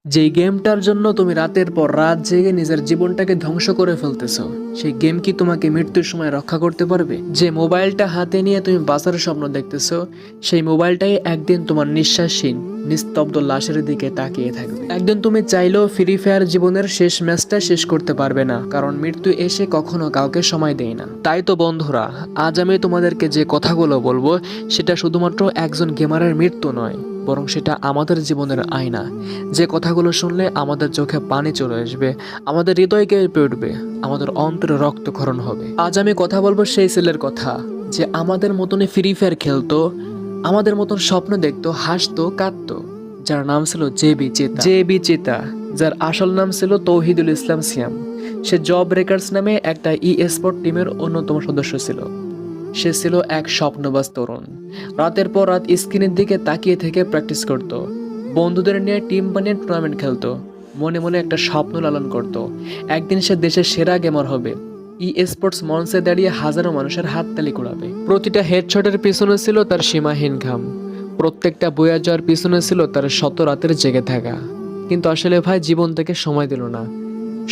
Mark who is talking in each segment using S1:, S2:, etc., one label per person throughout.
S1: যেই গেমটার জন্য তুমি রাতের পর রাত জেগে নিজের জীবনটাকে ধ্বংস করে ফেলতেছো, সেই গেম কি তোমাকে মৃত্যুর সময় রক্ষা করতে পারবে? যে মোবাইলটা হাতে নিয়ে তুমি বাঁচার স্বপ্ন দেখতেছো, সেই মোবাইলটাই একদিন তোমার নিঃশ্বাসহীন নিস্তব্ধ লাশের দিকে তাকিয়ে থাকবে। একদিন তুমি চাইলেও ফ্রি ফায়ার জীবনের শেষ ম্যাচটা শেষ করতে পারবে না, কারণ মৃত্যু এসে কখনো কাউকে সময় দেয় না। তাই তো বন্ধুরা, আজ আমি তোমাদেরকে যে কথাগুলো বলবো সেটা শুধুমাত্র একজন গেমারের মৃত্যু নয়, বরং সেটা আমাদের জীবনের আয়না। যে কথাগুলো শুনলে আমাদের চোখে পানি চলে আসবে, আমাদের হৃদয় কেঁপে উঠবে, আমাদের অন্তরে রক্তক্ষরণ হবে। আজ আমি কথা বলবো সেই ছেলের কথা, যে আমাদের মতনই ফ্রি ফায়ার খেলতো, আমাদের মতন স্বপ্ন দেখতো, হাসতো, কাঁদতো, যার নাম ছিল জে বি চিতা, যার আসল নাম ছিল তৌহিদুল ইসলাম সিয়াম। সে জব রেকার্স নামে একটা স্পোর্ট টিমের অন্যতম সদস্য ছিল। সে ছিল এক স্বপ্নবাজ তরুণ। রাতের পর রাত স্ক্রিনের দিকে তাকিয়ে থেকে প্র্যাকটিস করত, বন্ধুদের নিয়ে টিম বানিয়ে টুর্নামেন্ট খেলতো, মনে মনে একটা স্বপ্ন লালন করত। একদিন সে দেশের সেরা গেমার হবে, স্পোর্টস মঞ্চে দাঁড়িয়ে হাজারো মানুষের হাততালি কুড়াবে। প্রতিটা হেডশটের পিছনে ছিল তার সীমাহীন ঘাম, প্রত্যেকটা বইয়া যাওয়ার পিছনে ছিল তার শত রাতের জেগে থাকা। কিন্তু আসলে ভাই, জীবন থেকে সময় দিল না,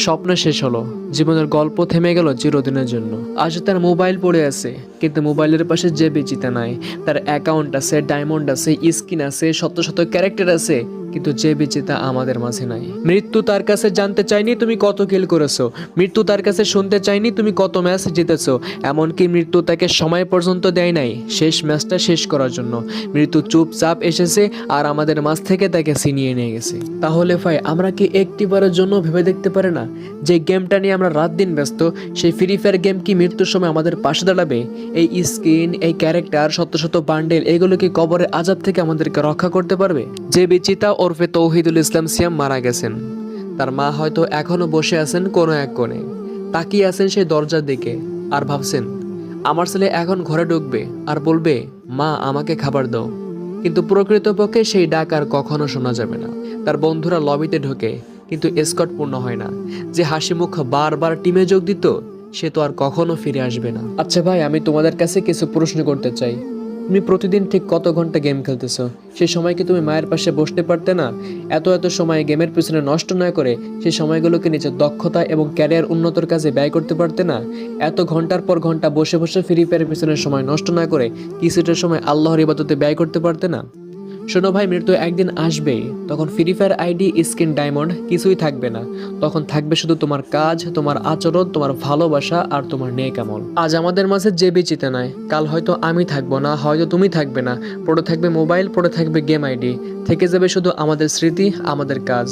S1: স্বপ্ন শেষ হলো, জীবনের গল্প থেমে গেল চিরদিনের জন্য। আজ তার মোবাইল পড়ে আছে, কিন্তু মোবাইলের পাশে যে বেচিতে নাই। তার অ্যাকাউন্ট আছে, ডায়মন্ড আছে, স্কিন আছে, শত শত ক্যারেক্টার আছে, কিন্তু যে বিজেতা আমাদের মাঝে নাই। মৃত্যু তার কাছে জানতে চাইনি তুমি কত কিল করেছো, মৃত্যু তার কাছে শুনতে চাইনি তুমি কত ম্যাচ জিতেছো। এমনকি মৃত্যু তাকে সময় পর্যন্ত দেয় নাই শেষ ম্যাচটা শেষ করার জন্য। মৃত্যু চুপচাপ এসেছে আর আমাদের মাঝ থেকে তাকে ছিনিয়ে নিয়ে গেছে। তাহলে ভাই, আমরা কি একটিবারের জন্য ভেবে দেখতে পারে না, যে গেমটা নিয়ে আমরা রাত দিন ব্যস্ত, সেই ফ্রি ফায়ার গেম কি মৃত্যুর সময় আমাদের পাশে দাঁড়াবে? এই স্কিন, এই ক্যারেক্টার, শত শত বান্ডেল, এগুলো কি কবরের আযাব থেকে আমাদেরকে রক্ষা করতে পারবে? যে বিচিতা ওরফে তৌহিদুল ইসলাম সিয়াম মারা গেছেন। তার মা হয়তো এখনো বসে আছেন কোনো এক কোণে, তাকিয়ে আছেন সেই দরজার দিকে আর ভাবছেন, আমার ছেলে এখন ঘরে ঢুকবে আর বলবে, মা আমাকে খাবার দাও। কিন্তু প্রকৃতপক্ষে সেই ডাক আর কখনো শোনা যাবে না। তার বন্ধুরা লবিতে ঢোকে, কিন্তু এসকট পূর্ণ হয় না। যে হাসি মুখ বারবার টিমে যোগ দিত, সে তো আর কখনো ফিরে আসবে না। আচ্ছা ভাই, আমি তোমাদের কাছে কিছু প্রশ্ন করতে চাই। তুমি প্রতিদিন ঠিক কত ঘন্টা গেম খেলতেছো? সেই সময় কি তুমি মায়ের পাশে বসতে পারতে না? এত এত সময় গেমের পিছনে নষ্ট না করে সেই সময়গুলোকে নিজের দক্ষতা এবং ক্যারিয়ার উন্নতর কাজে ব্যয় করতে পারতে না? এত ঘন্টার পর ঘন্টা বসে বসে ফ্রি ফায়ারের পিছনে সময় নষ্ট না করে কিছুটা সময় আল্লাহর ইবাদতে ব্যয় করতে পারতে না? শোনো ভাই, মৃত্যু একদিন আসবেই। তখন free fire ID, skin, diamond কিছুই থাকবে না। তখন থাকবে শুধু তোমার কাজ, তোমার আচরণ, তোমার ভালোবাসা আর তোমার নেক আমল। আজ আমাদের মাঝে যে বেঁচে নাই, কাল হয়তো আমি থাকবো না, হয়তো তুমি থাকবে না। পড়ে থাকবে মোবাইল, পড়ে থাকবে গেম আইডি, থেকে যাবে শুধু আমাদের স্মৃতি, আমাদের কাজ।